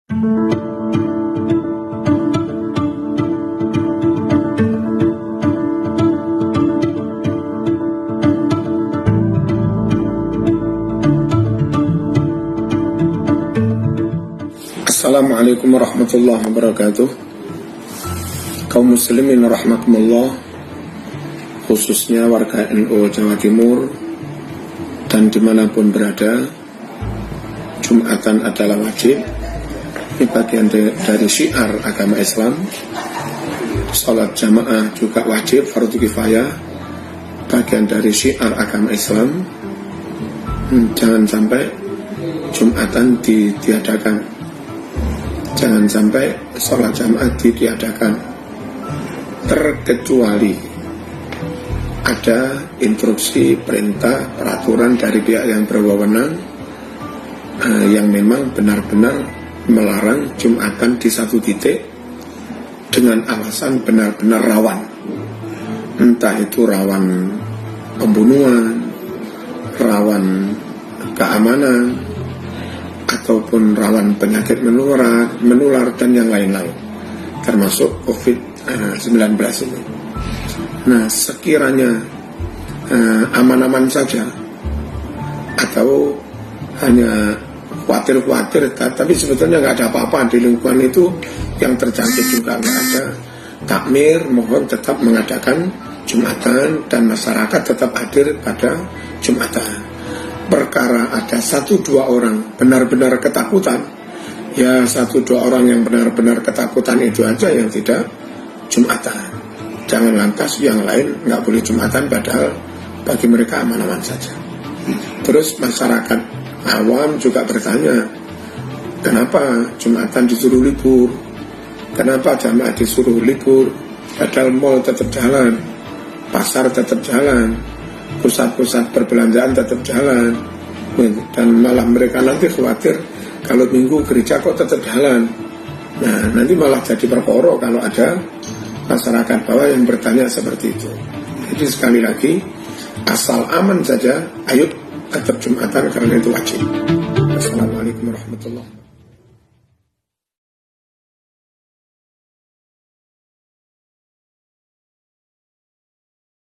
Assalamualaikum warahmatullahi wabarakatuh. Kaum muslimin rahmatullah, khususnya warga NU Jawa Timur dan dimanapun berada, Jumatan adalah wajib. Ini bagian dari syiar agama Islam. Salat jamaah juga wajib, fardu kifayah, bagian dari syiar agama Islam. Jangan sampai Jumatan ditiadakan, jangan sampai sholat jamaah ditiadakan, terkecuali ada instruksi, perintah, peraturan dari pihak yang berwenang yang memang benar-benar melarang Jumatan di satu titik dengan alasan benar-benar rawan, entah itu rawan pembunuhan, rawan keamanan, ataupun rawan penyakit menular dan yang lain-lain, termasuk COVID-19 ini. Nah, sekiranya aman-aman saja atau hanya khawatir-khawatir, tapi sebetulnya nggak ada apa-apa di lingkungan itu, yang terjangkit juga nggak ada takmir, mohon tetap mengadakan Jumatan dan masyarakat tetap hadir pada Jumatan. Perkara ada 1-2 orang benar-benar ketakutan, ya 1-2 orang yang benar-benar ketakutan itu aja yang tidak Jumatan. Jangan lantas yang lain nggak boleh Jumatan, padahal bagi mereka aman-aman saja. Terus masyarakat awam juga bertanya, kenapa Jumatan disuruh libur, kenapa jamaah disuruh libur, padahal mal tetap jalan, pasar tetap jalan, pusat-pusat perbelanjaan tetap jalan, dan malah mereka nanti khawatir kalau minggu gereja kok tetap jalan. Nah, nanti malah jadi perkara kalau ada masyarakat bawah yang bertanya seperti itu. Jadi sekali lagi, asal aman saja, ayo tetap Jumatan karena itu wajib. Assalamualaikum warahmatullahi wabarakatuh.